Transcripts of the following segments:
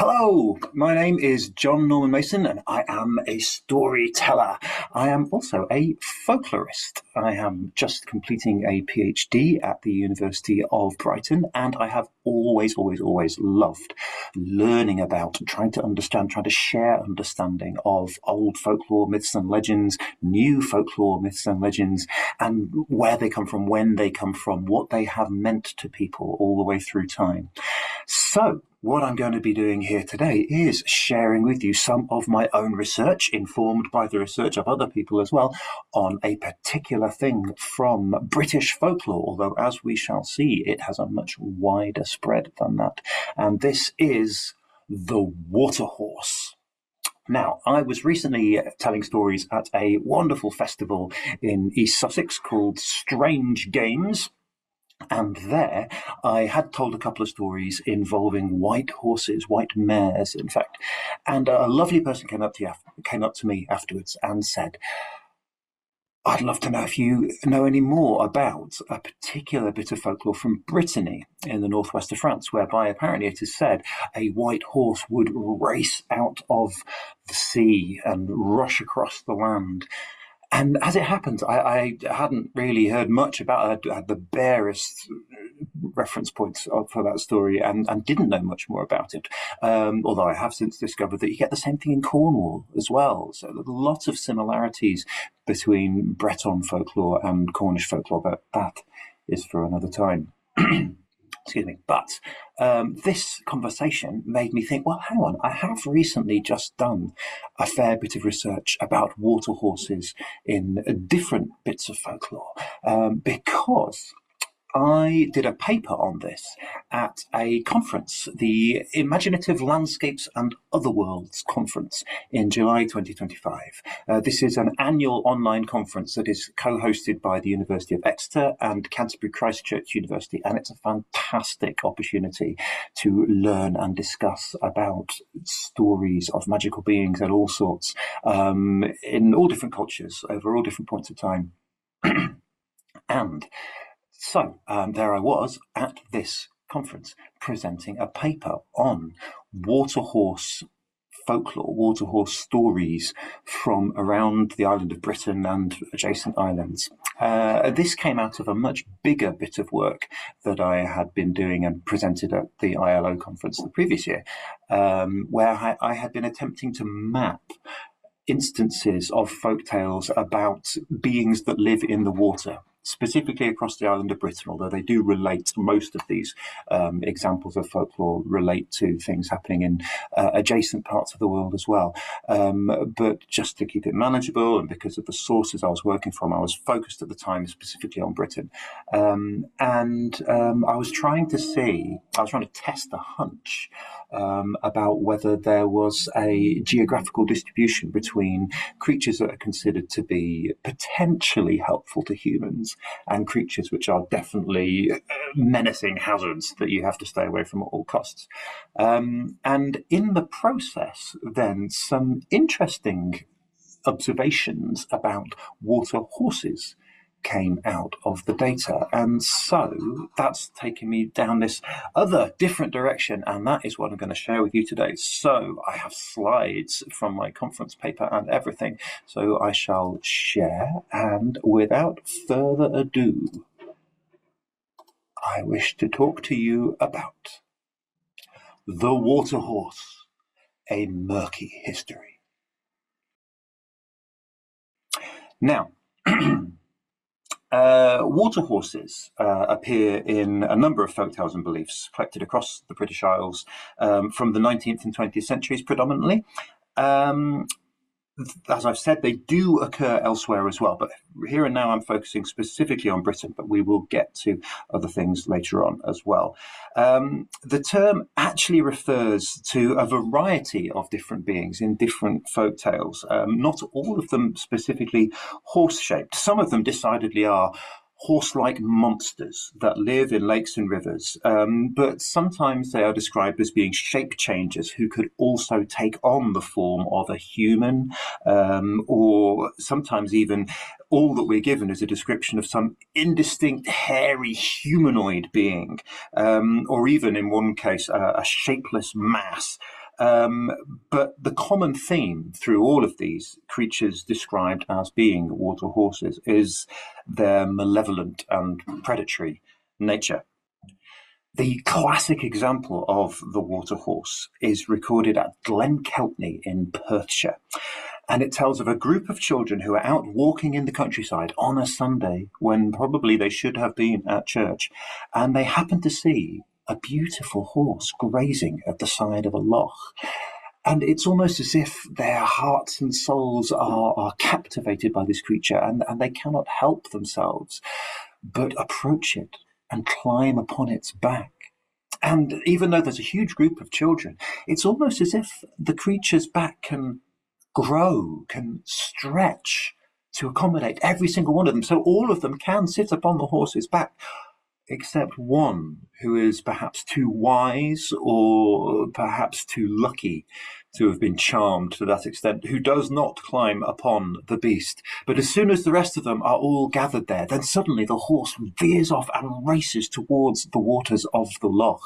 Hello, my name is John Norman Mason and I am a storyteller. I am also a folklorist. I am just completing a PhD at the University of Brighton, and I have always loved learning about, trying to understand, trying to share understanding of old folklore myths and legends, new folklore myths and legends, and where they come from, when they come from, what they have meant to people all the way through time. So, what I'm going to be doing here today is sharing with you some of my own research, informed by the research of other people as well, on a particular thing from British folklore, although as we shall see, it has a much wider spread than that. And this is the water horse. Now, I was recently telling stories at a wonderful festival in East Sussex called Strange Games. And there I had told a couple of stories involving white horses, white mares, in fact. And a lovely person came up to me afterwards and said, I'd love to know if you know any more about a particular bit of folklore from Brittany in the northwest of France, whereby apparently it is said a white horse would race out of the sea and rush across the land. And as it happened, I hadn't really heard much about it. I had the barest reference points for that story and didn't know much more about it. Although I have since discovered that you get the same thing in Cornwall as well. So there's lots of similarities between Breton folklore and Cornish folklore, but that is for another time. Excuse me. But this conversation made me think, well, hang on, I have recently just done a fair bit of research about water horses in different bits of folklore, because I did a paper on this at a conference, the Imaginative Landscapes and Otherworlds conference in July 2025. This is an annual online conference that is co-hosted by the University of Exeter and Canterbury Christ Church University, and it's a fantastic opportunity to learn and discuss about stories of magical beings and all sorts, in all different cultures, over all different points of time. And so there I was at this conference presenting a paper on water horse folklore, water horse stories from around the island of Britain and adjacent islands. This came out of a much bigger bit of work that I had been doing and presented at the ILO conference the previous year, where I had been attempting to map instances of folk tales about beings that live in the water, specifically across the island of Britain, although they do relate, most of these examples of folklore relate to things happening in adjacent parts of the world as well. But just to keep it manageable, and because of the sources I was working from, I was focused at the time specifically on Britain. I was trying to test a hunch about whether there was a geographical distribution between creatures that are considered to be potentially helpful to humans and creatures which are definitely menacing hazards that you have to stay away from at all costs. And in the process, then, some interesting observations about water horses came out of the data. And so that's taken me down this other different direction, and that is what I'm going to share with you today. So I have slides from my conference paper and everything, so I shall share, and without further ado, I wish to talk to you about the water horse, a murky history. Now, water horses appear in a number of folktales and beliefs collected across the British Isles from the 19th and 20th centuries predominantly. As I've said, they do occur elsewhere as well, but here and now I'm focusing specifically on Britain, but we will get to other things later on as well. The term actually refers to a variety of different beings in different folk tales, not all of them specifically horse-shaped. Some of them decidedly are horse-like monsters that live in lakes and rivers, but sometimes they are described as being shape changers who could also take on the form of a human, or sometimes even all that we're given is a description of some indistinct, hairy humanoid being, or even in one case, a shapeless mass But the common theme through all of these creatures described as being water horses is their malevolent and predatory nature. The classic example of the water horse is recorded at Glen Kelpie in Perthshire. And it tells of a group of children who are out walking in the countryside on a Sunday when probably they should have been at church. And they happen to see a beautiful horse grazing at the side of a loch. And it's almost as if their hearts and souls are captivated by this creature, and they cannot help themselves but approach it and climb upon its back. And even though there's a huge group of children, it's almost as if the creature's back can grow, can stretch to accommodate every single one of them. So all of them can sit upon the horse's back, except one who is perhaps too wise or perhaps too lucky to have been charmed to that extent, who does not climb upon the beast. But as soon as the rest of them are all gathered there, then suddenly the horse veers off and races towards the waters of the loch.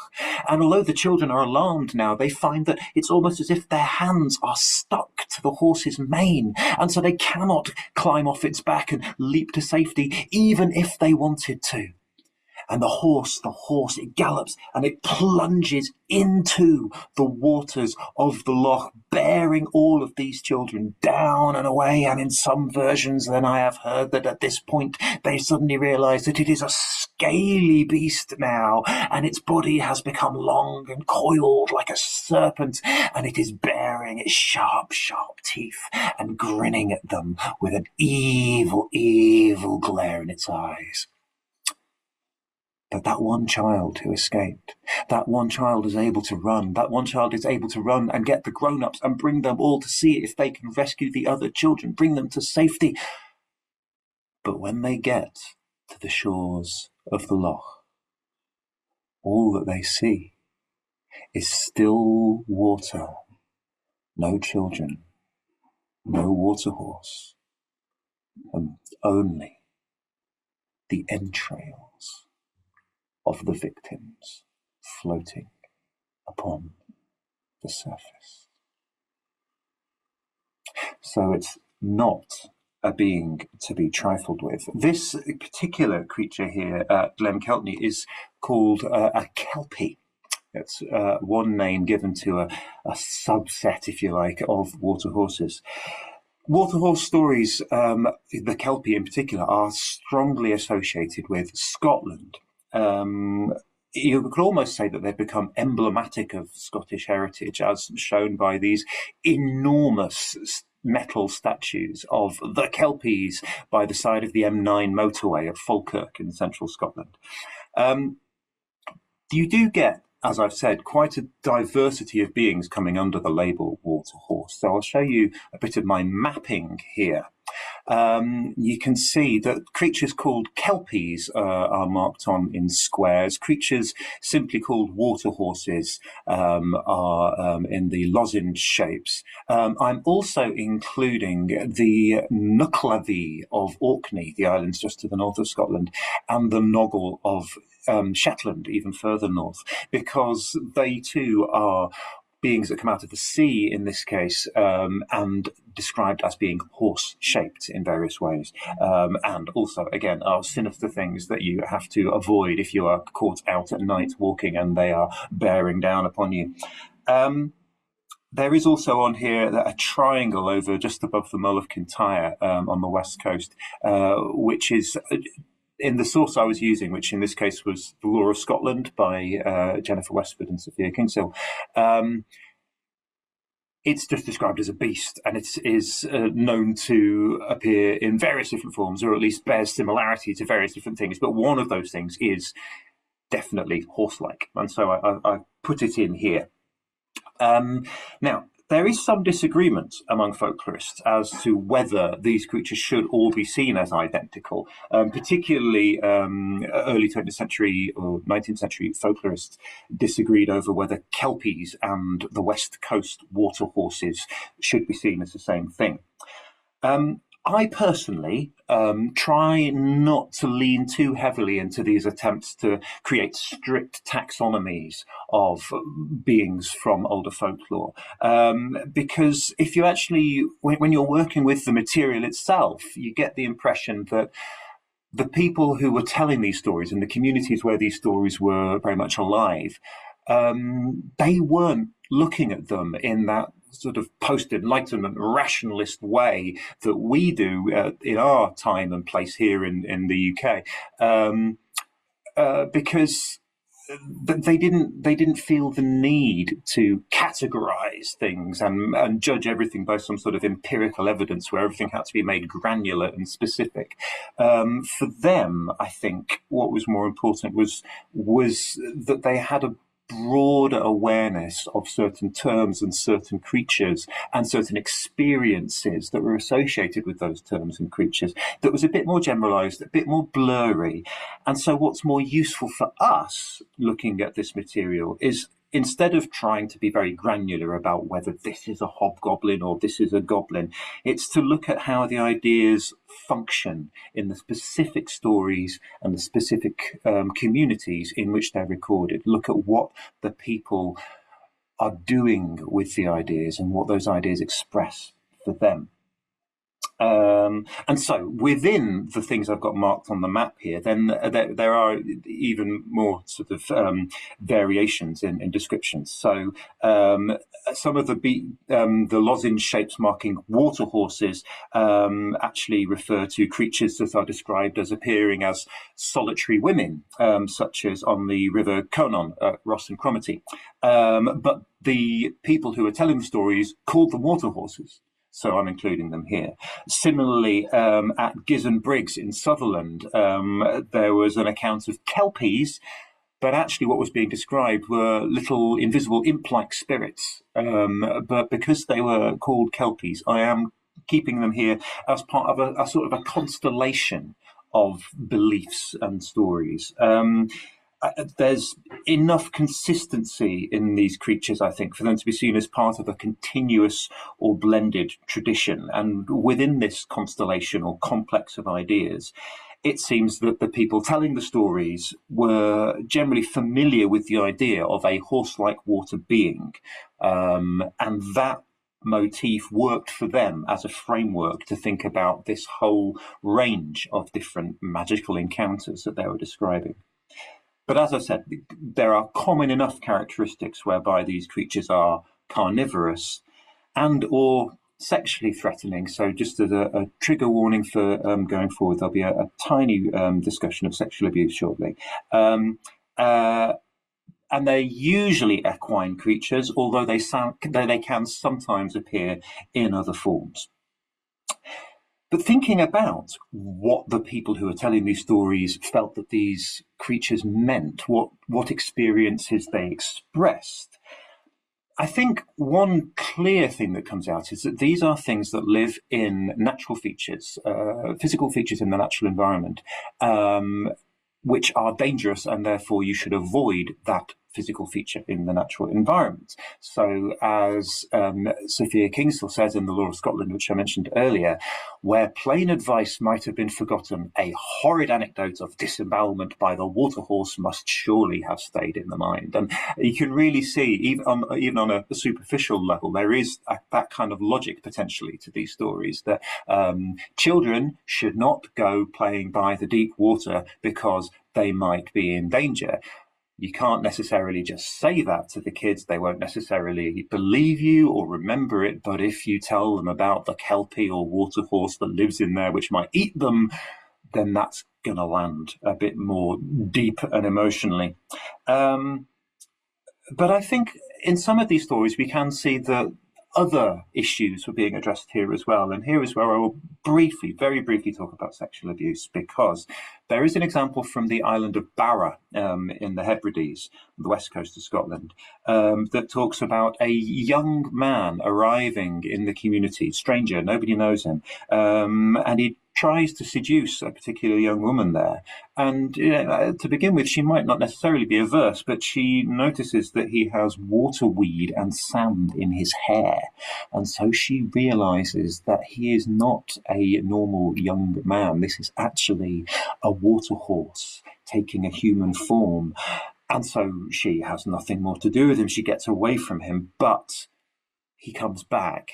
And although the children are alarmed now, they find that it's almost as if their hands are stuck to the horse's mane, and so they cannot climb off its back and leap to safety, even if they wanted to. And the horse, it gallops and it plunges into the waters of the loch, bearing all of these children down and away. And in some versions, then I have heard that at this point, they suddenly realize that it is a scaly beast now, and its body has become long and coiled like a serpent, and it is baring its sharp, sharp teeth and grinning at them with an evil, evil glare in its eyes. But that one child who escaped, that one child is able to run. That one child is able to run and get the grown-ups and bring them all to see if they can rescue the other children, bring them to safety. But when they get to the shores of the loch, all that they see is still water, no children, no water horse, and only the entrails of the victims floating upon the surface. So it's not a being to be trifled with. This particular creature here at Glen Kelpie is called a kelpie. It's one name given to a subset, if you like, of water horses. Water horse stories, the kelpie in particular, are strongly associated with Scotland. You could almost say that they've become emblematic of Scottish heritage, as shown by these enormous metal statues of the kelpies by the side of the M9 motorway at Falkirk in central Scotland. You do get, as I've said, quite a diversity of beings coming under the label water horse. So I'll show you a bit of my mapping here. You can see that creatures called kelpies are marked on in squares. Creatures simply called water horses are in the lozenge shapes. I'm also including the Nucklavi of Orkney, the islands just to the north of Scotland, and the Noggle of Shetland, even further north, because they too are beings that come out of the sea in this case, and described as being horse-shaped in various ways. And also, again, are sinister things that you have to avoid if you are caught out at night walking and they are bearing down upon you. There is also on here a triangle over just above the Mull of Kintyre on the west coast, which is in the source I was using, which in this case was The Law of Scotland by Jennifer Westwood and Sophia Kinsale. It's just described as a beast, and it is known to appear in various different forms, or at least bears similarity to various different things. But one of those things is definitely horse-like, and so I put it in here. Now, there is some disagreement among folklorists as to whether these creatures should all be seen as identical. Particularly early 20th century or 19th century folklorists disagreed over whether kelpies and the West Coast water horses should be seen as the same thing. I personally try not to lean too heavily into these attempts to create strict taxonomies of beings from older folklore. Because if you actually, when you're working with the material itself, you get the impression that the people who were telling these stories in the communities where these stories were very much alive, they weren't looking at them in that sort of post-Enlightenment rationalist way that we do in our time and place here in the UK, because they didn't feel the need to categorize things and judge everything by some sort of empirical evidence where everything had to be made granular and specific. For them, I think what was more important was that they had a broader awareness of certain terms and certain creatures and certain experiences that were associated with those terms and creatures that was a bit more generalized, a bit more blurry. And so what's more useful for us looking at this material is, instead of trying to be very granular about whether this is a hobgoblin or this is a goblin, it's to look at how the ideas function in the specific stories and the specific communities in which they're recorded. Look at what the people are doing with the ideas and what those ideas express for them. And so within the things I've got marked on the map here, then there are even more sort of variations in descriptions. So some of the lozenge shapes marking water horses actually refer to creatures that are described as appearing as solitary women, such as on the river Conon, Ross and Cromarty. But the people who are telling the stories called them water horses, so I'm including them here. Similarly, at Giz and Briggs in Sutherland, there was an account of kelpies, but actually what was being described were little invisible imp-like spirits. But because they were called kelpies, I am keeping them here as part of a sort of a constellation of beliefs and stories. There's enough consistency in these creatures, I think, for them to be seen as part of a continuous or blended tradition. And within this constellation or complex of ideas, it seems that the people telling the stories were generally familiar with the idea of a horse-like water being. And that motif worked for them as a framework to think about this whole range of different magical encounters that they were describing. But as I said, there are common enough characteristics whereby these creatures are carnivorous and or sexually threatening. So just as a trigger warning for going forward, there'll be a tiny discussion of sexual abuse shortly. And they're usually equine creatures, although they can sometimes appear in other forms. But thinking about what the people who are telling these stories felt that these creatures meant, what experiences they expressed, I think one clear thing that comes out is that these are things that live in natural features, physical features in the natural environment, which are dangerous, and therefore you should avoid that physical feature in the natural environment. So as Sophia Kingsell says in The Law of Scotland, which I mentioned earlier, where plain advice might have been forgotten, a horrid anecdote of disembowelment by the water horse must surely have stayed in the mind. And you can really see, even on a superficial level, there is that kind of logic potentially to these stories, that children should not go playing by the deep water because they might be in danger. You can't necessarily just say that to the kids. They won't necessarily believe you or remember it. But if you tell them about the kelpie or water horse that lives in there, which might eat them, then that's going to land a bit more deep and emotionally. But I think in some of these stories, we can see that other issues were being addressed here as well. And here is where I will very briefly talk about sexual abuse, because there is an example from the island of Barra in the Hebrides, the west coast of Scotland, that talks about a young man arriving in the community, stranger, nobody knows him, and he tries to seduce a particular young woman there. And to begin with, she might not necessarily be averse, but she notices that he has waterweed and sand in his hair. And so she realizes that he is not a normal young man. This is actually a water horse taking a human form. And so she has nothing more to do with him. She gets away from him, but he comes back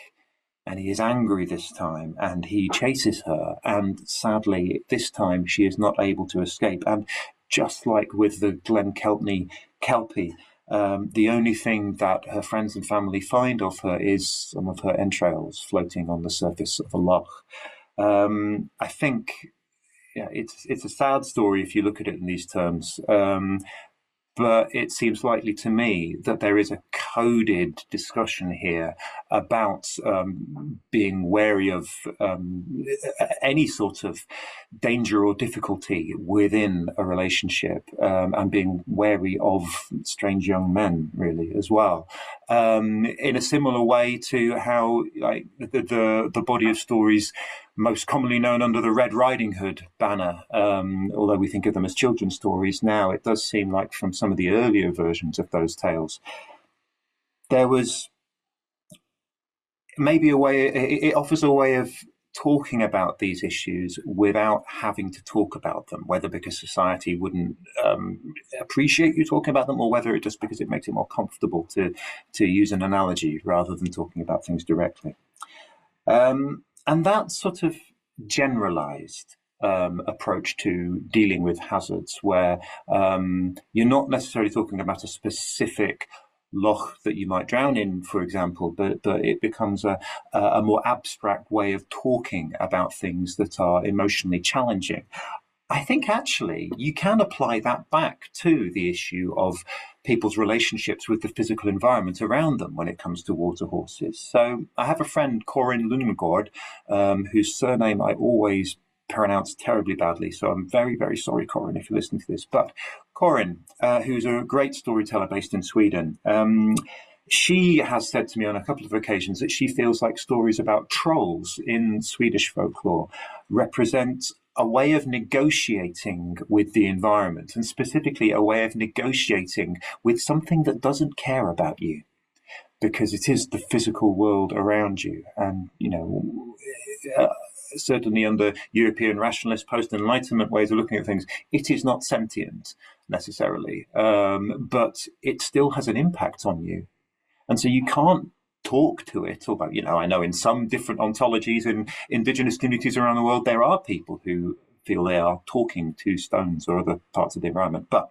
and he is angry this time and he chases her. And sadly, this time she is not able to escape. And just like with the Glen Kelpie, the only thing that her friends and family find of her is some of her entrails floating on the surface of a loch. I think it's a sad story if you look at it in these terms. But it seems likely to me that there is a coded discussion here about being wary of any sort of danger or difficulty within a relationship, and being wary of strange young men, really, as well. In a similar way to how, like, the body of stories most commonly known under the Red Riding Hood banner, although we think of them as children's stories now, it does seem like from some of the earlier versions of those tales, there was maybe a way, it offers a way of talking about these issues without having to talk about them, whether because society wouldn't appreciate you talking about them, or whether it just because it makes it more comfortable to use an analogy rather than talking about things directly. And that sort of generalized approach to dealing with hazards, where you're not necessarily talking about a specific loch that you might drown in, for example, but it becomes a more abstract way of talking about things that are emotionally challenging. I think actually you can apply that back to the issue of people's relationships with the physical environment around them when it comes to water horses. So I have a friend, Corinne Lundgaard, whose surname I always pronounce terribly badly. So I'm very, very sorry, Corinne, if you're listening to this. But Corinne, who's a great storyteller based in Sweden, she has said to me on a couple of occasions that she feels like stories about trolls in Swedish folklore represent a way of negotiating with the environment, and specifically a way of negotiating with something that doesn't care about you, because it is the physical world around you. And, certainly under European rationalist post-Enlightenment ways of looking at things, it is not sentient necessarily, but it still has an impact on you. And so you can't talk to it, although, I know in some different ontologies in indigenous communities around the world, there are people who feel they are talking to stones or other parts of the environment. But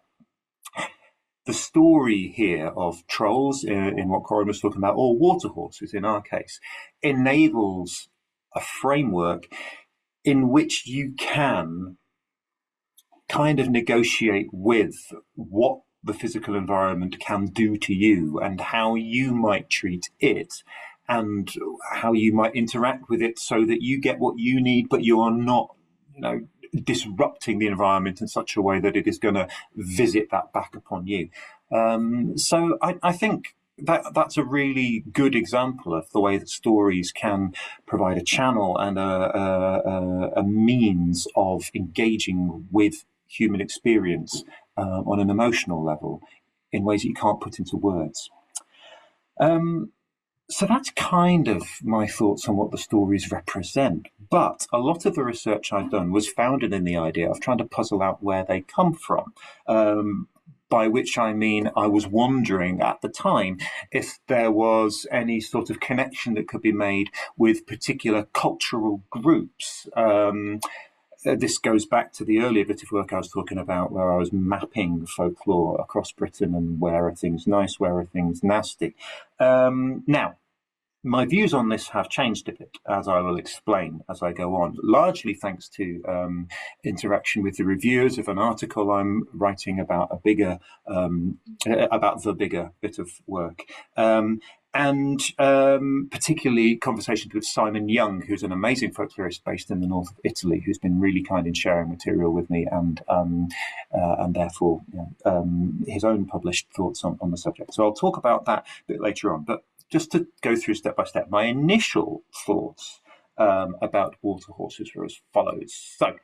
the story here of trolls, in what Corin was talking about, or water horses in our case, enables a framework in which you can kind of negotiate with what the physical environment can do to you and how you might treat it and how you might interact with it so that you get what you need, but you are not, disrupting the environment in such a way that it is going to visit that back upon you. So I think that's a really good example of the way that stories can provide a channel and a means of engaging with human experience on an emotional level in ways that you can't put into words. So that's kind of my thoughts on what the stories represent. But a lot of the research I've done was founded in the idea of trying to puzzle out where they come from. By which I mean, I was wondering at the time if there was any sort of connection that could be made with particular cultural groups. This goes back to the earlier bit of work I was talking about, where I was mapping folklore across Britain and where are things nice, where are things nasty. Now, my views on this have changed a bit, as I will explain as I go on, largely thanks to interaction with the reviewers of an article I'm writing about about the bigger bit of work. And particularly conversations with Simon Young, who's an amazing folklorist based in the north of Italy, who's been really kind in sharing material with me and therefore his own published thoughts on the subject. So I'll talk about that a bit later on. But just to go through step by step, my initial thoughts about water horses were as follows. So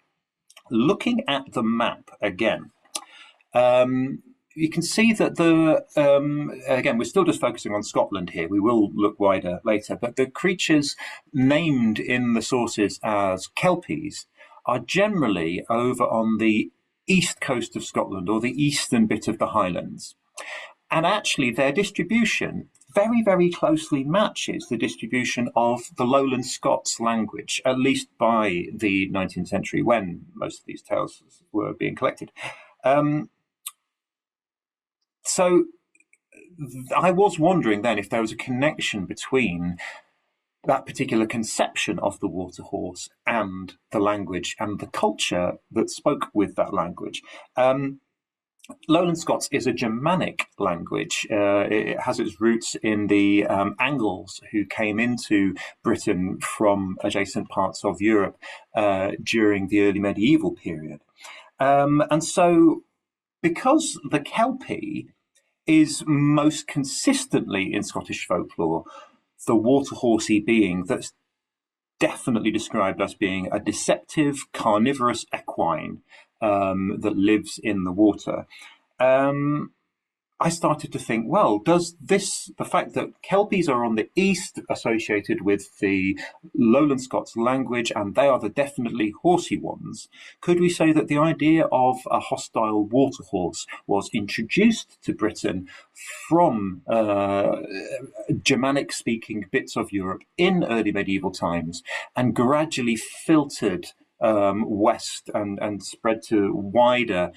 looking at the map again, you can see that again, we're still just focusing on Scotland here. We will look wider later, but the creatures named in the sources as kelpies are generally over on the east coast of Scotland, or the eastern bit of the Highlands. And actually, their distribution very, very closely matches the distribution of the Lowland Scots language, at least by the 19th century, when most of these tales were being collected. So I was wondering then if there was a connection between that particular conception of the water horse and the language and the culture that spoke with that language. Lowland Scots is a Germanic language. It has its roots in the Angles, who came into Britain from adjacent parts of Europe during the early medieval period. And so, because the Kelpie is most consistently in Scottish folklore the water horsey being that's definitely described as being a deceptive carnivorous equine that lives in the water, I started to think, well, does the fact that Kelpies are on the east associated with the Lowland Scots language, and they are the definitely horsey ones, could we say that the idea of a hostile water horse was introduced to Britain from Germanic-speaking bits of Europe in early medieval times and gradually filtered west and spread to wider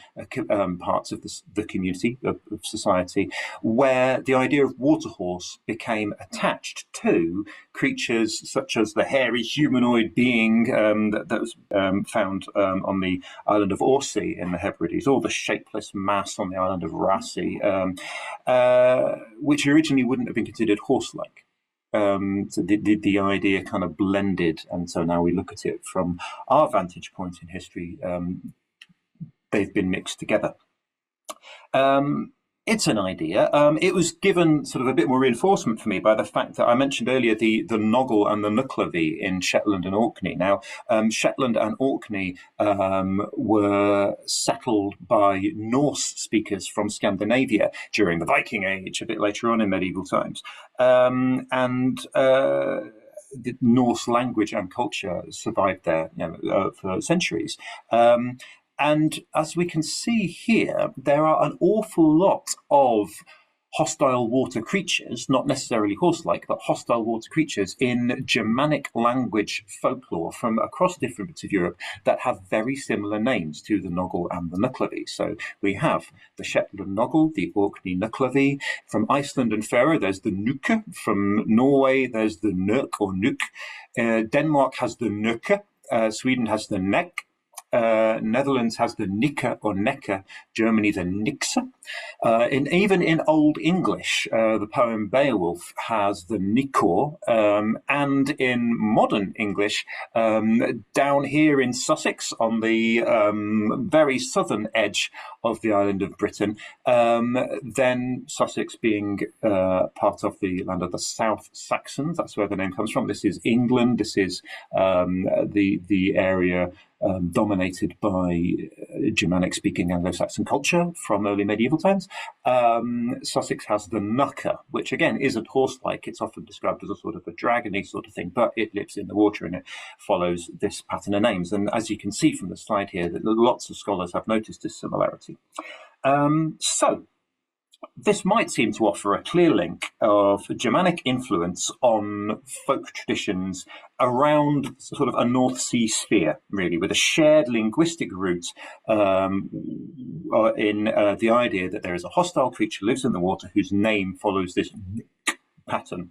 parts of the community, of society, where the idea of water horse became attached to creatures such as the hairy humanoid being that was found on the island of Orsi in the Hebrides, or the shapeless mass on the island of Rassi, which originally wouldn't have been considered horse-like. So the idea kind of blended, and so now we look at it from our vantage point in history. They've been mixed together. It's an idea. It was given sort of a bit more reinforcement for me by the fact that I mentioned earlier the Noggle and the Nucklevy in Shetland and Orkney. Now, Shetland and Orkney were settled by Norse speakers from Scandinavia during the Viking Age, a bit later on in medieval times. The Norse language and culture survived there for centuries. And as we can see here, there are an awful lot of hostile water creatures, not necessarily horse-like, but hostile water creatures in Germanic language folklore from across different bits of Europe that have very similar names to the Noggle and the Nucklevy. So we have the Shetland Noggle, the Orkney Nucklevy. From Iceland and Faroe, there's the Nuke. From Norway, there's the Nurk or Nuk. Denmark has the Nuke. Sweden has the Nek. Netherlands has the Nika or Necker, Germany the Nixe. Even in Old English, the poem Beowulf has the Nicor, and in modern English, down here in Sussex, on the very southern edge of the island of Britain, then Sussex being part of the land of the South Saxons, that's where the name comes from. This is England, this is the area dominated by Germanic-speaking Anglo-Saxon culture from early medieval times. Sussex has the Nucker, which again isn't horse-like. It's often described as a sort of a dragony sort of thing, but it lives in the water and it follows this pattern of names. And as you can see from the slide here, that lots of scholars have noticed this similarity. So this might seem to offer a clear link of Germanic influence on folk traditions around sort of a North Sea sphere, really, with a shared linguistic root in the idea that there is a hostile creature lives in the water whose name follows this pattern.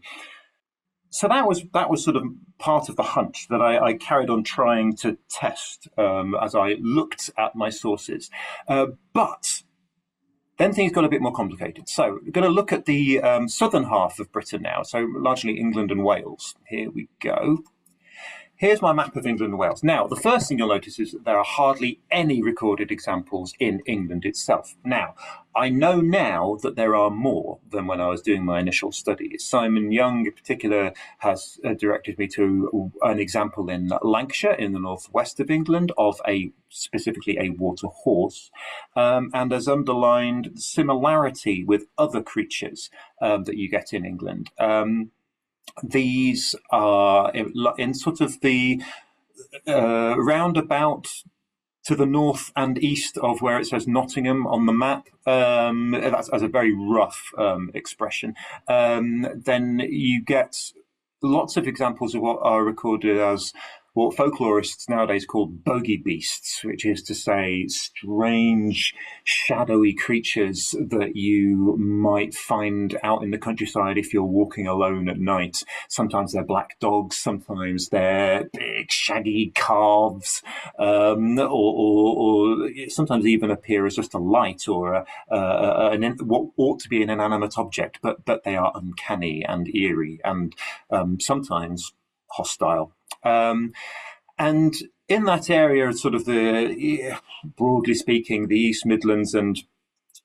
So that was sort of part of the hunch that I carried on trying to test as I looked at my sources. But then things got a bit more complicated. So we're going to look at the southern half of Britain now, so largely England and Wales. Here we go. here's my map of England and Wales. Now, the first thing you'll notice is that there are hardly any recorded examples in England itself. Now, I know now that there are more than when I was doing my initial studies. Simon Young, in particular, has directed me to an example in Lancashire, in the northwest of England, of specifically a water horse, and has underlined similarity with other creatures that you get in England. These are in sort of the roundabout to the north and east of where it says Nottingham on the map. That's as a very rough expression. Then you get lots of examples of what are recorded as what folklorists nowadays call bogey beasts, which is to say strange, shadowy creatures that you might find out in the countryside if you're walking alone at night. Sometimes they're black dogs, sometimes they're big, shaggy calves, or sometimes they even appear as just a light or what ought to be an inanimate object, but they are uncanny and eerie and sometimes hostile. And in that area, sort of broadly speaking, the East Midlands and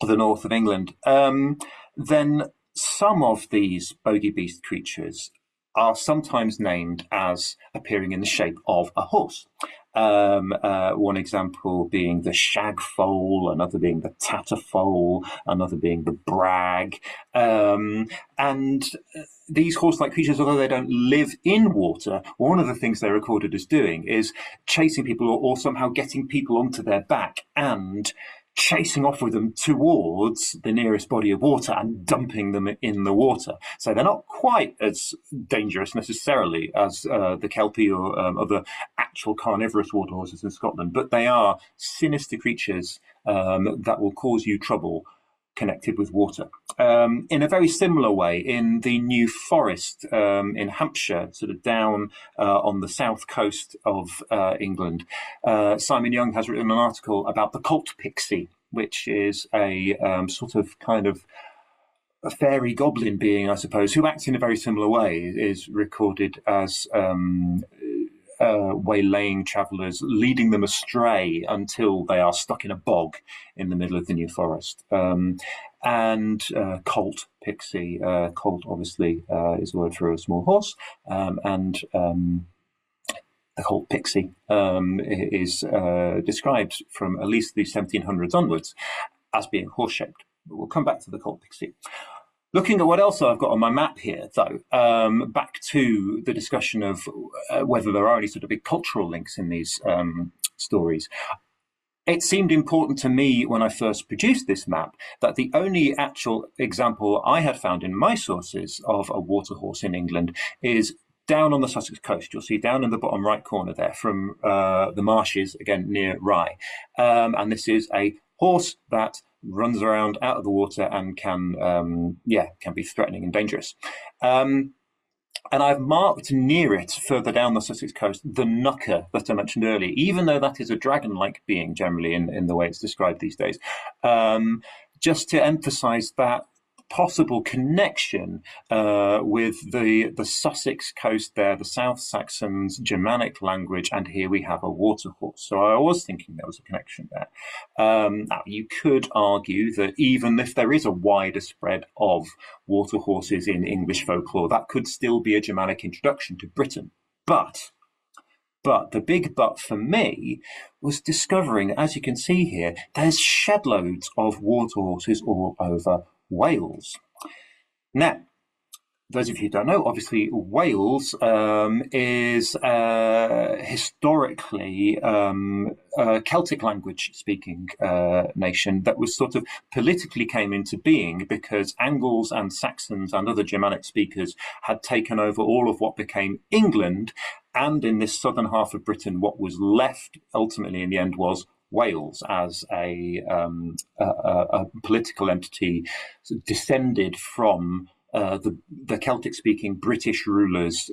the north of England, then some of these bogey beast creatures are sometimes named as appearing in the shape of a horse. One example being the shagfoal, another being the tatterfoal, another being the brag. And these horse-like creatures, although they don't live in water, one of the things they're recorded as doing is chasing people or somehow getting people onto their back and chasing off with them towards the nearest body of water and dumping them in the water. So they're not quite as dangerous necessarily as the Kelpie or other actual carnivorous water horses in Scotland, but they are sinister creatures that will cause you trouble connected with water. In a very similar way, in the New Forest in Hampshire, sort of down on the south coast of England, Simon Young has written an article about the colt pixie, which is a sort of kind of a fairy goblin being, I suppose, who acts in a very similar way, is recorded as waylaying travellers, leading them astray until they are stuck in a bog in the middle of the New Forest. And colt, pixie, colt obviously is a word for a small horse, and the colt pixie is described from at least the 1700s onwards as being horse-shaped. But we'll come back to the colt pixie. Looking at what else I've got on my map here, though, back to the discussion of whether there are any sort of big cultural links in these stories. It seemed important to me when I first produced this map that the only actual example I had found in my sources of a water horse in England is down on the Sussex coast. You'll see down in the bottom right corner there from the marshes, again, near Rye. And this is a horse that runs around out of the water and can be threatening and dangerous. And I've marked near it, further down the Sussex coast, the knucker that I mentioned earlier, even though that is a dragon-like being generally in the way it's described these days, just to emphasise that possible connection with the Sussex coast there, the South Saxons, Germanic language, and here we have a water horse. So I was thinking there was a connection there. Now, you could argue that even if there is a wider spread of water horses in English folklore, that could still be a Germanic introduction to Britain. But the big but for me was discovering, as you can see here, there's shed loads of water horses all over Wales. Now, those of you who don't know, obviously Wales is historically a Celtic language speaking nation that was sort of politically came into being because Angles and Saxons and other Germanic speakers had taken over all of what became England, and in this southern half of Britain what was left ultimately in the end was Wales as a political entity descended from the Celtic-speaking British rulers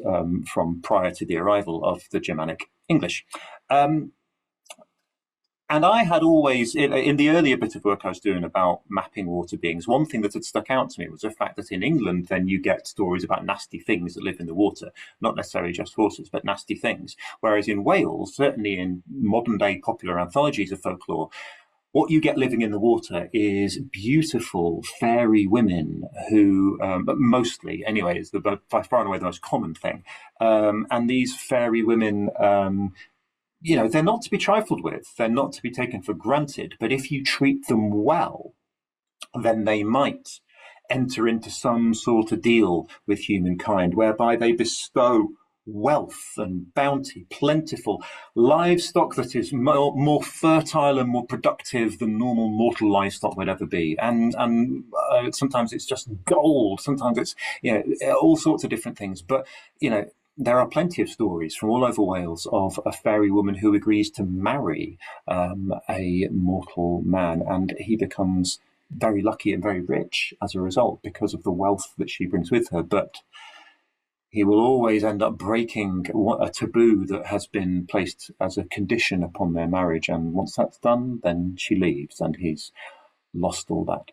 from prior to the arrival of the Germanic English. And I had always, in the earlier bit of work I was doing about mapping water beings, one thing that had stuck out to me was the fact that in England, then you get stories about nasty things that live in the water, not necessarily just horses, but nasty things. Whereas in Wales, certainly in modern day popular anthologies of folklore, what you get living in the water is beautiful fairy women who, but mostly anyway, is by far and away the most common thing. And these fairy women, they're not to be trifled with. They're not to be taken for granted. But if you treat them well, then they might enter into some sort of deal with humankind whereby they bestow wealth and bounty, plentiful livestock that is more fertile and more productive than normal mortal livestock would ever be. And sometimes it's just gold. Sometimes it's, all sorts of different things. But, there are plenty of stories from all over Wales of a fairy woman who agrees to marry a mortal man, and he becomes very lucky and very rich as a result because of the wealth that she brings with her. But he will always end up breaking a taboo that has been placed as a condition upon their marriage. And once that's done, then she leaves and he's lost all that.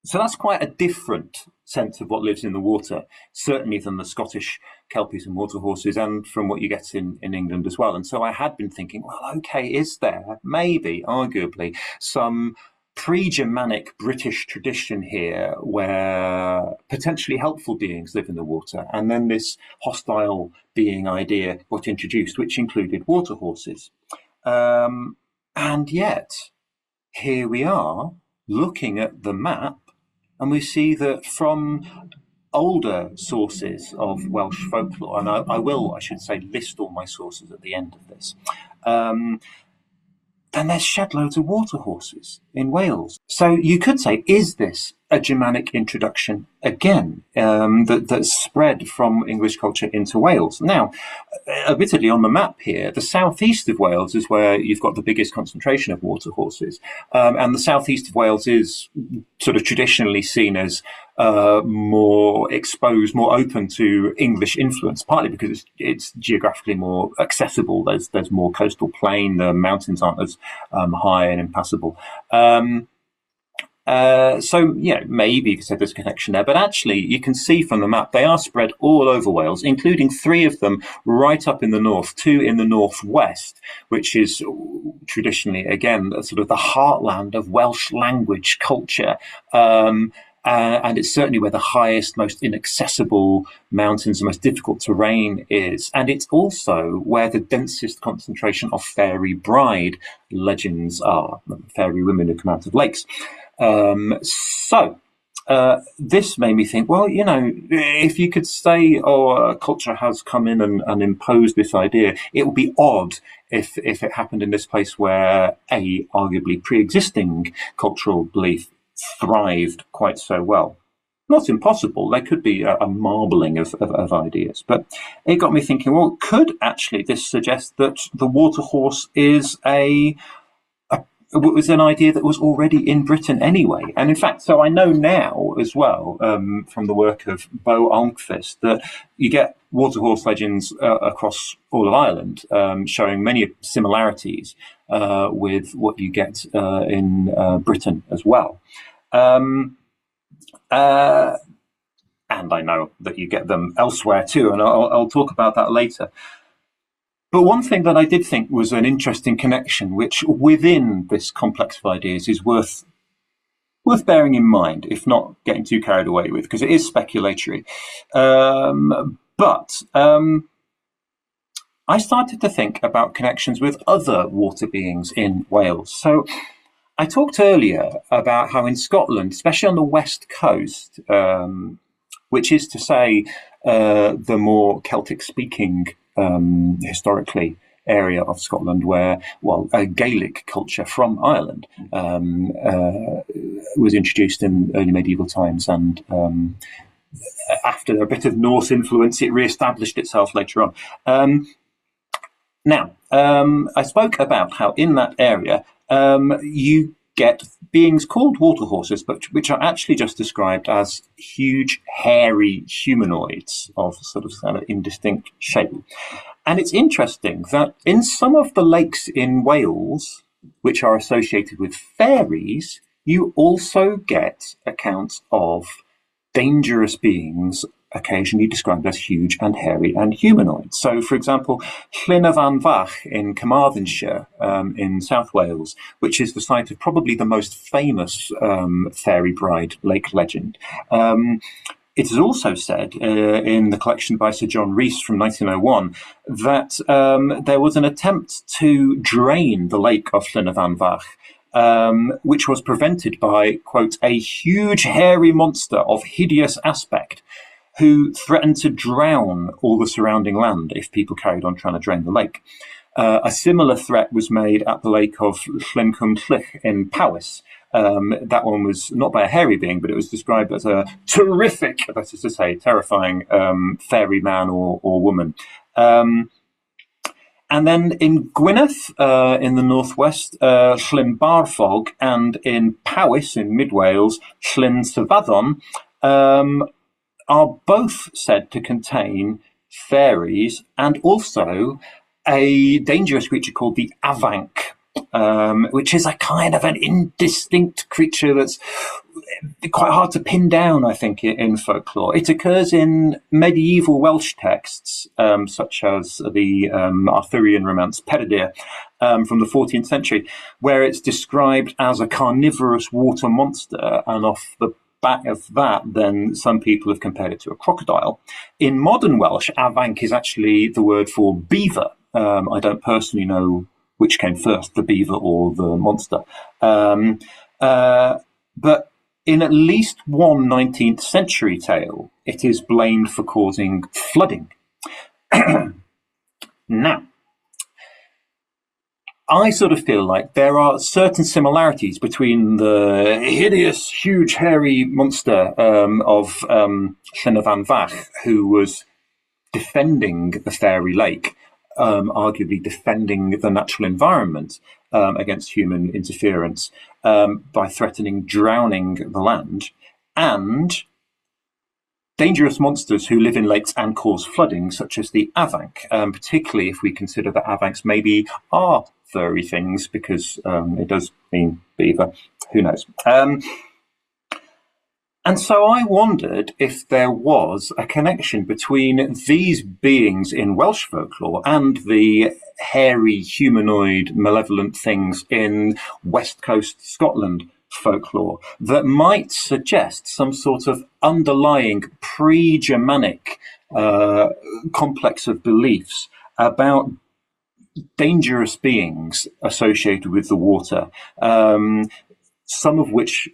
So that's quite a different sense of what lives in the water, certainly than the Scottish kelpies and water horses, and from what you get in England as well. And so I had been thinking, well, okay, is there maybe, arguably, some pre-Germanic British tradition here where potentially helpful beings live in the water, and then this hostile being idea got introduced, which included water horses. And yet, here we are, looking at the map, and we see that from older sources of Welsh folklore, and I should say, list all my sources at the end of this, then there's shed loads of water horses in Wales. So you could say, is this a Germanic introduction again that's spread from English culture into Wales? Now, admittedly, on the map here, the southeast of Wales is where you've got the biggest concentration of water horses. And the southeast of Wales is sort of traditionally seen as more exposed, more open to English influence, partly because it's geographically more accessible. There's more coastal plain, the mountains aren't as high and impassable. So, maybe you could say there's a connection there, but actually you can see from the map, they are spread all over Wales, including 3 of them right up in the north, 2 in the northwest, which is traditionally, again, sort of the heartland of Welsh language culture. And it's certainly where the highest, most inaccessible mountains, the most difficult terrain is. And it's also where the densest concentration of fairy bride legends are, fairy women who come out of lakes. So this made me think, well, if you could say, a culture has come in and imposed this idea, it would be odd if it happened in this place where a arguably pre-existing cultural belief thrived quite so well. Not impossible. There could be a marbling of ideas, but it got me thinking, well, could actually this suggest that the water horse is was an idea that was already in Britain anyway? And in fact, so I know now as well, from the work of Bo Almquist, that you get water horse legends across all of Ireland, showing many similarities with what you get in Britain as well. And I know that you get them elsewhere too, and I'll talk about that later. But one thing that I did think was an interesting connection, which within this complex of ideas is worth bearing in mind, if not getting too carried away with, because it is speculatory. But I started to think about connections with other water beings in Wales. So I talked earlier about how in Scotland, especially on the west coast, which is to say the more Celtic-speaking historically area of Scotland, where, a Gaelic culture from Ireland was introduced in early medieval times, and after a bit of Norse influence, it re-established itself later on. Now, I spoke about how in that area you get beings called water horses, but which are actually just described as huge, hairy humanoids of sort of indistinct shape. And it's interesting that in some of the lakes in Wales, which are associated with fairies, you also get accounts of dangerous beings occasionally described as huge and hairy and humanoid. So, for example, Llyn y Fan Fach in Carmarthenshire in South Wales, which is the site of probably the most famous fairy bride lake legend. It is also said in the collection by Sir John Rees from 1901 that there was an attempt to drain the lake of Llyn y Fan Fach, which was prevented by, quote, a huge hairy monster of hideous aspect who threatened to drown all the surrounding land if people carried on trying to drain the lake. A similar threat was made at the lake of Llyn Cwm Llych in Powys. That one was not by a hairy being, but it was described as a terrific, that is to say, terrifying fairy man or woman. And then in Gwynedd, in the northwest, Llyn Barfog, and in Powys, in mid Wales, Llyn Sefydlon, are both said to contain fairies and also a dangerous creature called the avanc, which is a kind of an indistinct creature that's quite hard to pin down, I think, in folklore. It occurs in medieval Welsh texts, such as the Arthurian romance Peredur from the 14th century, where it's described as a carnivorous water monster, and off the back of that, then some people have compared it to a crocodile. In modern Welsh, avanc is actually the word for beaver. I don't personally know which came first, the beaver or the monster. But in at least one 19th century tale, it is blamed for causing flooding. Now, I sort of feel like there are certain similarities between the hideous, huge, hairy monster of Llyn y Fan Fach, who was defending the fairy lake, arguably defending the natural environment against human interference by threatening drowning the land, and dangerous monsters who live in lakes and cause flooding, such as the avanc, particularly if we consider that avancs maybe are furry things, because it does mean beaver. Who knows? And so I wondered if there was a connection between these beings in Welsh folklore and the hairy, humanoid, malevolent things in West Coast Scotland folklore that might suggest some sort of underlying pre-Germanic complex of beliefs about dangerous beings associated with the water, some of which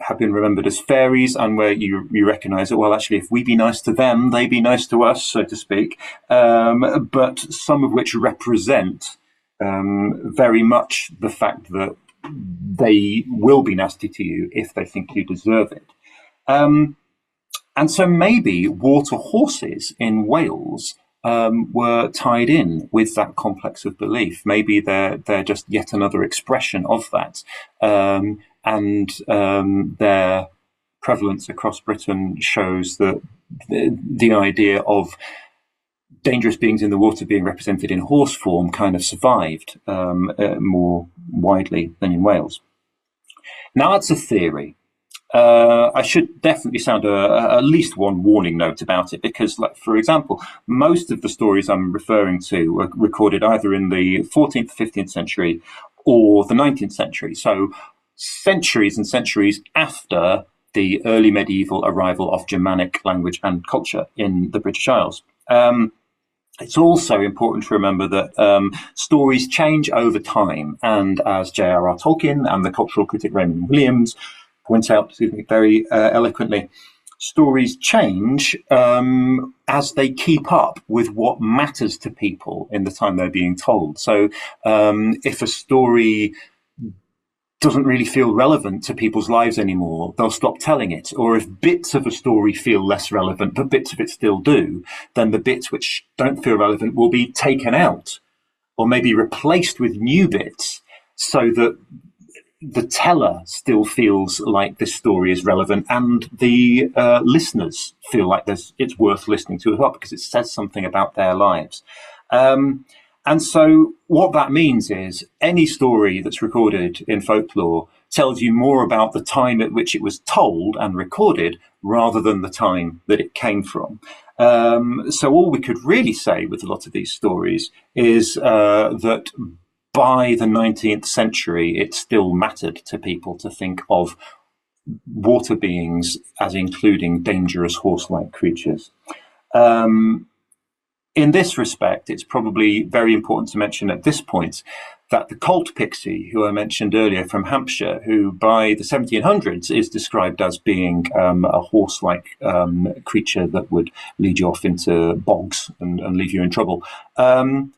have been remembered as fairies, and where you recognise that, well, actually, if we be nice to them, they be nice to us, so to speak, but some of which represent very much the fact that they will be nasty to you if they think you deserve it. And so maybe water horses in Wales were tied in with that complex of belief. Maybe they're just yet another expression of that. And their prevalence across Britain shows that the idea of dangerous beings in the water being represented in horse form kind of survived more widely than in Wales. Now, that's a theory. I should definitely sound at least one warning note about it, because, like, for example, most of the stories I'm referring to were recorded either in the 14th, 15th century or the 19th century. So centuries and centuries after the early medieval arrival of Germanic language and culture in the British Isles. It's also important to remember that stories change over time, and as J.R.R. Tolkien and the cultural critic Raymond Williams point out, very eloquently, stories change as they keep up with what matters to people in the time they're being told. So if a story doesn't really feel relevant to people's lives anymore, they'll stop telling it. Or if bits of a story feel less relevant, but bits of it still do, then the bits which don't feel relevant will be taken out or maybe replaced with new bits, so that the teller still feels like this story is relevant, and the listeners feel like it's worth listening to as well, because it says something about their lives. And so what that means is any story that's recorded in folklore tells you more about the time at which it was told and recorded rather than the time that it came from. So all we could really say with a lot of these stories is that by the 19th century, it still mattered to people to think of water beings as including dangerous horse-like creatures. In this respect, it's probably very important to mention at this point that the cult pixie, who I mentioned earlier from Hampshire, who by the 1700s is described as being a horse-like creature that would lead you off into bogs and leave you in trouble. In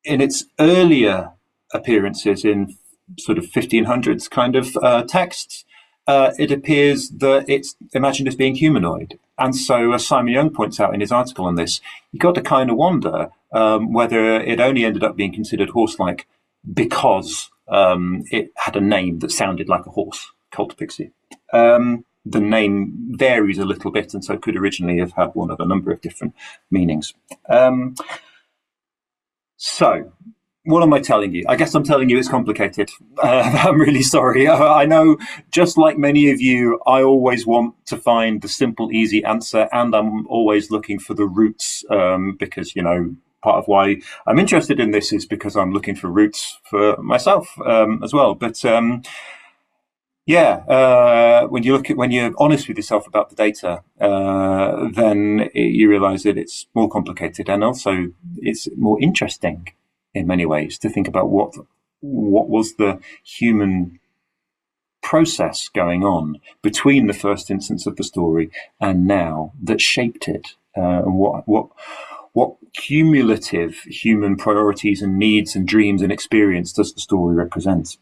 its earlier appearances in sort of 1500s kind of texts, it appears that it's imagined as being humanoid. And so, as Simon Young points out in his article on this, you got to kind of wonder whether it only ended up being considered horse-like because it had a name that sounded like a horse, cult pixie. The name varies a little bit, and so could originally have had one of a number of different meanings. So, what am I telling you? I guess I'm telling you it's complicated. I'm really sorry. I know, just like many of you, I always want to find the simple, easy answer, and I'm always looking for the roots because, you know, part of why I'm interested in this is because I'm looking for roots for myself as well. But when you're honest with yourself about the data, then you realise that it's more complicated, and also it's more interesting in many ways to think about what was the human process going on between the first instance of the story and now that shaped it, and what cumulative human priorities and needs and dreams and experience does the story represent.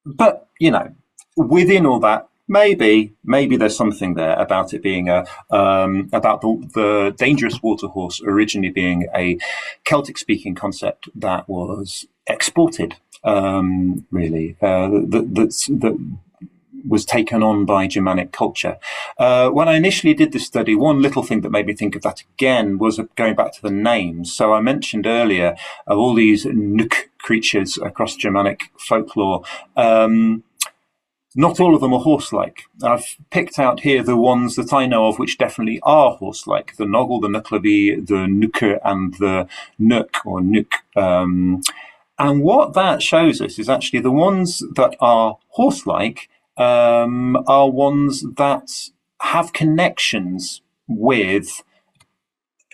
But, you know, within all that, maybe there's something there about it being about the dangerous water horse originally being a Celtic-speaking concept that was exported, really, that was taken on by Germanic culture. When I initially did this study, one little thing that made me think of that again was going back to the names. So I mentioned earlier of all these Nuk creatures across Germanic folklore. Not all of them are horse-like. I've picked out here the ones that I know of which definitely are horse-like: the Noggle, the Nucklaby, the Nuke, and the Nuk or Nuk. And what that shows us is actually the ones that are horse-like are ones that have connections with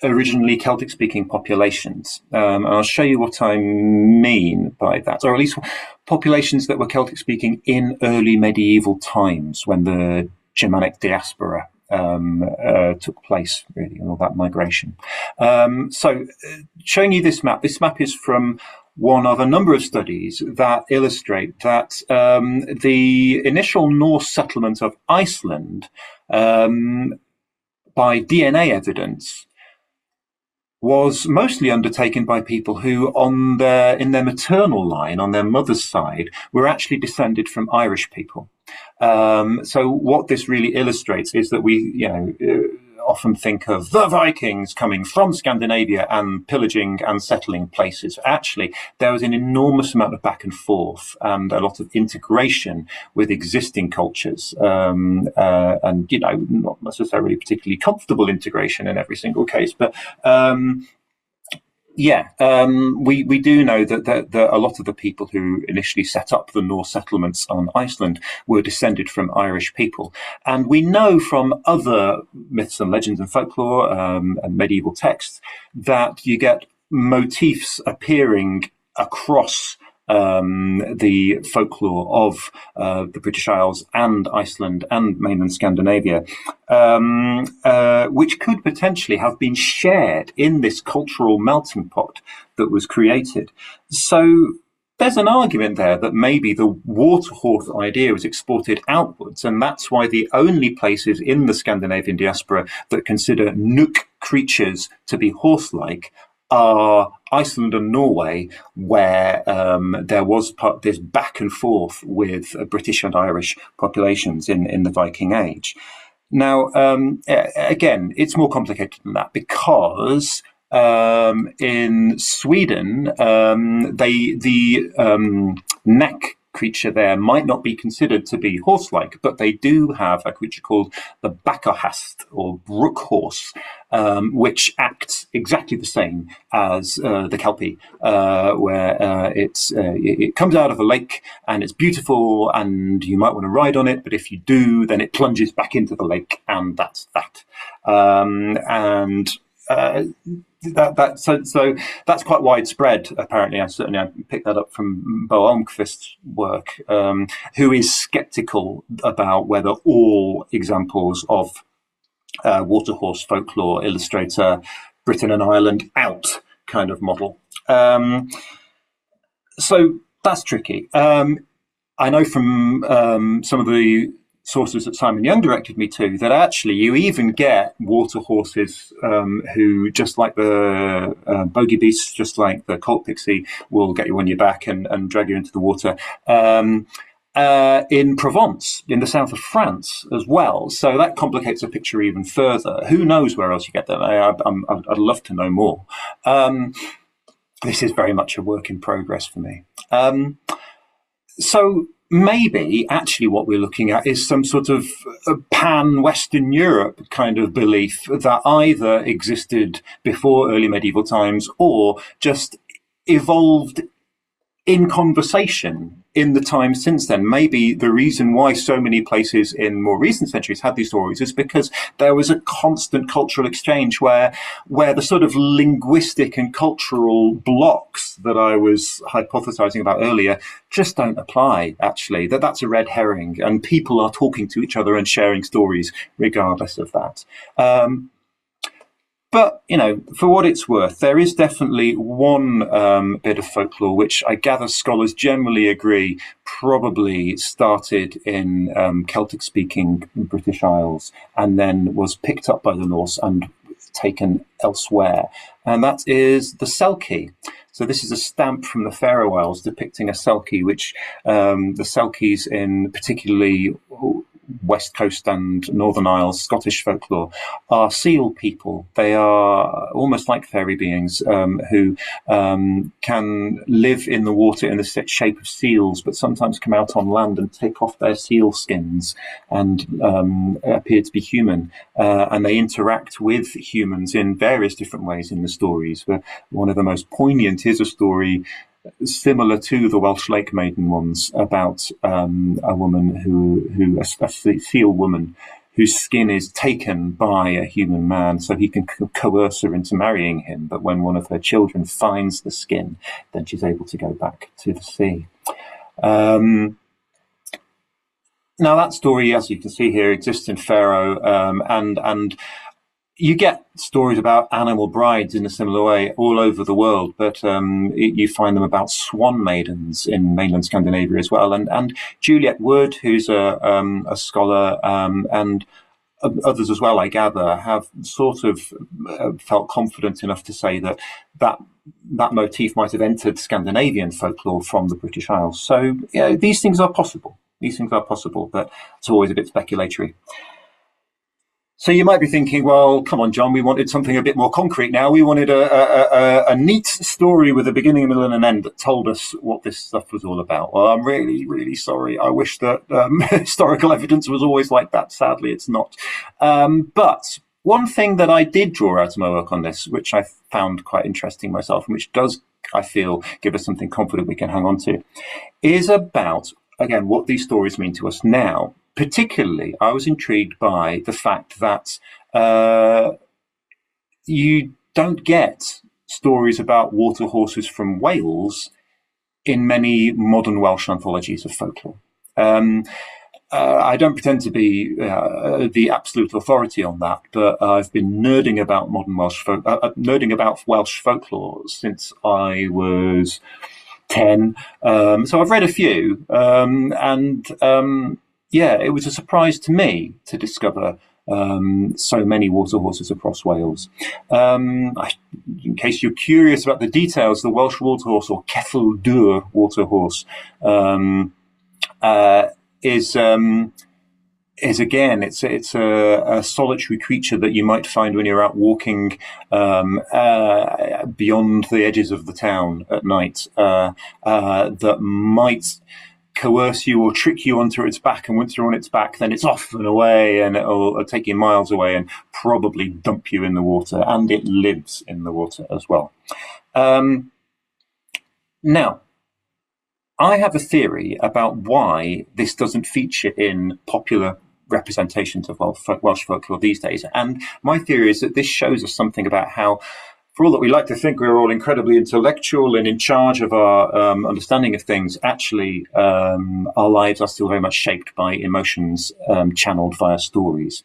originally Celtic-speaking populations. And I'll show you what I mean by that, or at least populations that were Celtic-speaking in early medieval times when the Germanic diaspora took place, really, and all that migration. So showing you this map is from one of a number of studies that illustrate that the initial Norse settlement of Iceland, by DNA evidence, was mostly undertaken by people who, in their maternal line, on their mother's side, were actually descended from Irish people. So what this really illustrates is that we, often think of the Vikings coming from Scandinavia and pillaging and settling places. Actually, there was an enormous amount of back and forth and a lot of integration with existing cultures, and not necessarily particularly comfortable integration in every single case, but we do know that a lot of the people who initially set up the Norse settlements on Iceland were descended from Irish people. And we know from other myths and legends and folklore and medieval texts that you get motifs appearing across the folklore of the British Isles and Iceland and mainland Scandinavia, which could potentially have been shared in this cultural melting pot that was created. So there's an argument there that maybe the water horse idea was exported outwards, and that's why the only places in the Scandinavian diaspora that consider Nuk creatures to be horse-like are Iceland and Norway, where there was this back and forth with British and Irish populations in the Viking Age. Now, again, it's more complicated than that because in Sweden, the neck creature there might not be considered to be horse-like, but they do have a creature called the backhast or brook horse, which acts exactly the same as the kelpie, where it comes out of a lake and it's beautiful, and you might want to ride on it, but if you do, then it plunges back into the lake, and that's that. And so that's quite widespread, apparently. I picked that up from Bo Almqvist's work, who is skeptical about whether all examples of waterhorse folklore illustrate a Britain and Ireland out kind of model. So that's tricky. I know from some of the sources that Simon Young directed me to that actually you even get water horses who, just like the bogey beasts, just like the colt pixie, will get you on your back and drag you into the water. In Provence, in the south of France as well. So that complicates the picture even further. Who knows where else you get them? I'd love to know more. This is very much a work in progress for me. So maybe actually what we're looking at is some sort of pan-Western Europe kind of belief that either existed before early medieval times or just evolved in conversation in the time since then. Maybe the reason why so many places in more recent centuries had these stories is because there was a constant cultural exchange where the sort of linguistic and cultural blocks that I was hypothesizing about earlier just don't apply, actually. That's a red herring, and people are talking to each other and sharing stories regardless of that. But, for what it's worth, there is definitely one bit of folklore which I gather scholars generally agree probably started in Celtic-speaking British Isles and then was picked up by the Norse and taken elsewhere. And that is the Selkie. So this is a stamp from the Faroe Isles depicting a Selkie, which the Selkies in particularly West Coast and Northern Isles Scottish folklore are seal people. They are almost like fairy beings who can live in the water in the shape of seals, but sometimes come out on land and take off their seal skins and appear to be human. And they interact with humans in various different ways in the stories. But one of the most poignant is a story similar to the Welsh Lake Maiden ones about a woman a seal woman, whose skin is taken by a human man so he can coerce her into marrying him. But when one of her children finds the skin, then she's able to go back to the sea. Now that story, as you can see here, exists in Faroe, and you get stories about animal brides in a similar way all over the world, but you find them about swan maidens in mainland Scandinavia as well. And Juliet Wood, who's a scholar, and others as well, I gather, have sort of felt confident enough to say that motif might have entered Scandinavian folklore from the British Isles. So these things are possible. But it's always a bit speculatory. So you might be thinking, well, come on, John, we wanted something a bit more concrete now. We wanted a neat story with a beginning, a middle, and an end that told us what this stuff was all about. Well, I'm really, really sorry. I wish that historical evidence was always like that. Sadly, it's not. But one thing that I did draw out of my work on this, which I found quite interesting myself, and which does, I feel, give us something confident we can hang on to, is about, again, what these stories mean to us now. Particularly, I was intrigued by the fact that you don't get stories about water horses from Wales in many modern Welsh anthologies of folklore. I don't pretend to be the absolute authority on that, but I've been nerding about Welsh folklore since I was 10. So I've read a few, it was a surprise to me to discover so many water horses across Wales. In case you're curious about the details, the Welsh water horse, or Ceffyl Dŵr water horse, is again, it's a solitary creature that you might find when you're out walking beyond the edges of the town at night, that might coerce you or trick you onto its back, and once you're on its back, then it's off and away, and it'll take you miles away and probably dump you in the water, and it lives in the water as well. Now, I have a theory about why this doesn't feature in popular representations of Welsh folklore these days, and my theory is that this shows us something about how, for all that we like to think we're all incredibly intellectual and in charge of our understanding of things, actually our lives are still very much shaped by emotions channeled via stories.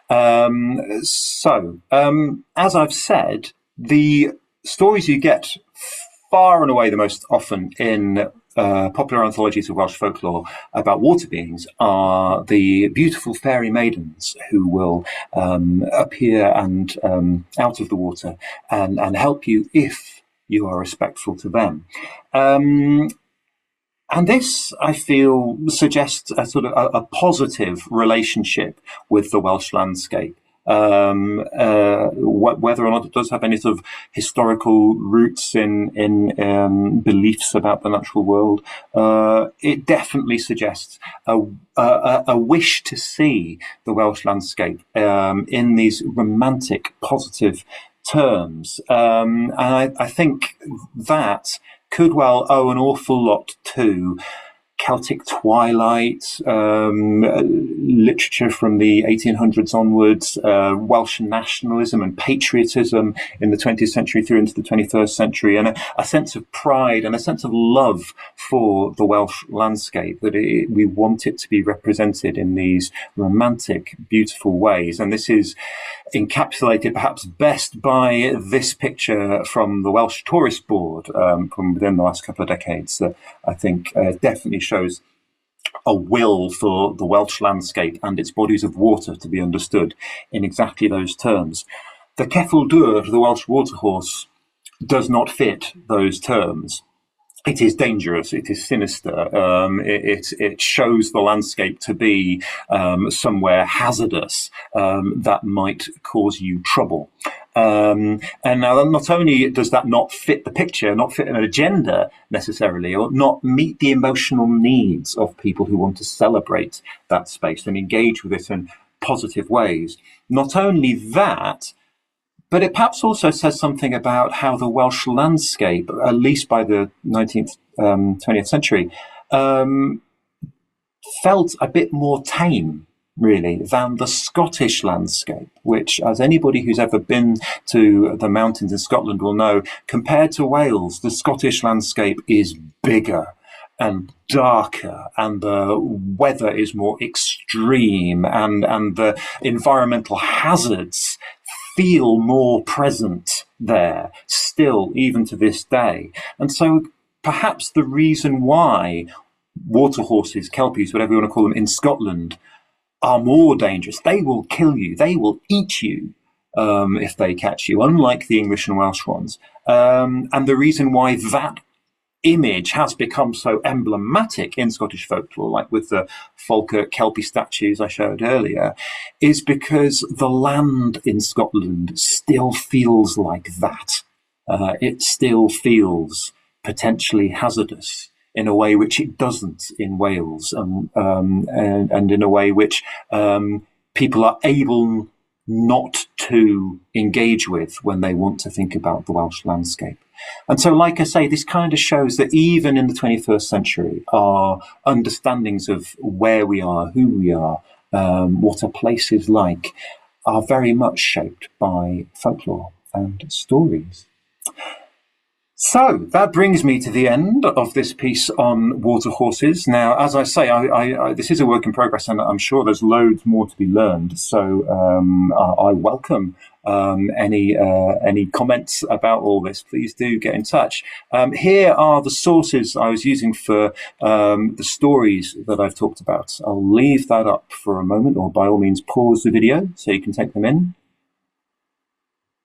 So, as I've said, the stories you get far and away the most often in popular anthologies of Welsh folklore about water beings are the beautiful fairy maidens who will appear and out of the water and help you if you are respectful to them. And this, I feel, suggests a sort of a positive relationship with the Welsh landscape. Whether or not it does have any sort of historical roots in beliefs about the natural world, it definitely suggests a wish to see the Welsh landscape in these romantic, positive terms. And I think that could well owe an awful lot to Celtic twilight, literature from the 1800s onwards, Welsh nationalism and patriotism in the 20th century through into the 21st century, and a sense of pride and a sense of love for the Welsh landscape, that we want it to be represented in these romantic, beautiful ways. And this is encapsulated perhaps best by this picture from the Welsh Tourist Board from within the last couple of decades, that I think definitely shows a will for the Welsh landscape and its bodies of water to be understood in exactly those terms. The Ceffyl Dŵr, the Welsh waterhorse, does not fit those terms. It is dangerous, it is sinister, it shows the landscape to be somewhere hazardous that might cause you trouble. And now, not only does that not fit the picture, not fit an agenda necessarily, or not meet the emotional needs of people who want to celebrate that space and engage with it in positive ways. Not only that, but it perhaps also says something about how the Welsh landscape, at least by the 19th, 20th century, felt a bit more tame, really, than the Scottish landscape, which, as anybody who's ever been to the mountains in Scotland will know, compared to Wales, the Scottish landscape is bigger and darker, and the weather is more extreme, and the environmental hazards feel more present there still, even to this day. And so perhaps the reason why waterhorses, kelpies, whatever you want to call them, in Scotland are more dangerous, they will kill you, they will eat you if they catch you, unlike the English and Welsh ones. And the reason why that image has become so emblematic in Scottish folklore, like with the Falkirk Kelpie statues I showed earlier, is because the land in Scotland still feels like that. It still feels potentially hazardous in a way which it doesn't in Wales, and in a way which people are able not to engage with when they want to think about the Welsh landscape. And so, like I say, this kind of shows that even in the 21st century, our understandings of where we are, who we are, what a place is like, are very much shaped by folklore and stories. So that brings me to the end of this piece on water horses. Now, as I say, I this is a work in progress, and I'm sure there's loads more to be learned. So I welcome any comments about all this. Please do get in touch. Here are the sources I was using for the stories that I've talked about. I'll leave that up for a moment, or by all means pause the video so you can take them in.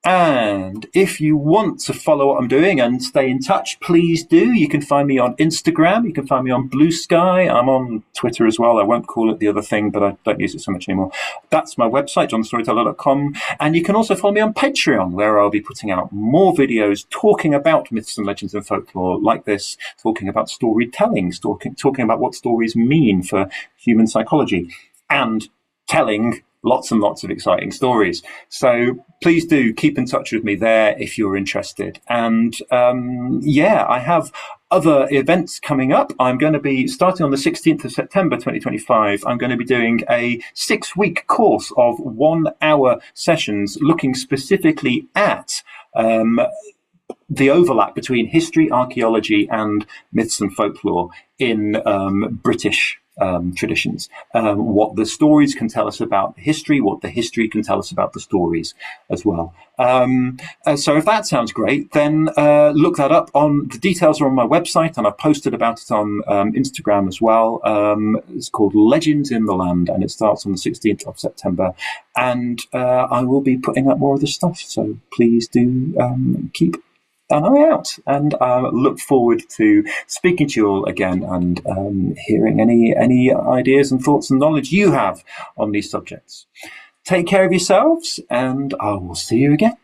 And if you want to follow what I'm doing and stay in touch, please do. You can find me on Instagram. You can find me on Blue Sky. I'm on Twitter as well. I won't call it the other thing, but I don't use it so much anymore. That's my website, johnstoryteller.com. And you can also follow me on Patreon, where I'll be putting out more videos talking about myths and legends and folklore like this, talking about storytelling, talking about what stories mean for human psychology, and telling lots and lots of exciting stories. So please do keep in touch with me there if you're interested. And I have other events coming up. I'm going to be starting on the 16th of September 2025. I'm going to be doing a 6-week course of 1-hour sessions looking specifically at the overlap between history, archaeology, and myths and folklore in British traditions. What the stories can tell us about history, what the history can tell us about the stories as well. So if that sounds great, then look that up. The details are on my website, and I've posted about it on Instagram as well. It's called Legends in the Land, and it starts on the 16th of September. And I will be putting up more of this stuff, so please do keep an eye out, and look forward to speaking to you all again and hearing any ideas and thoughts and knowledge you have on these subjects. Take care of yourselves, and I will see you again.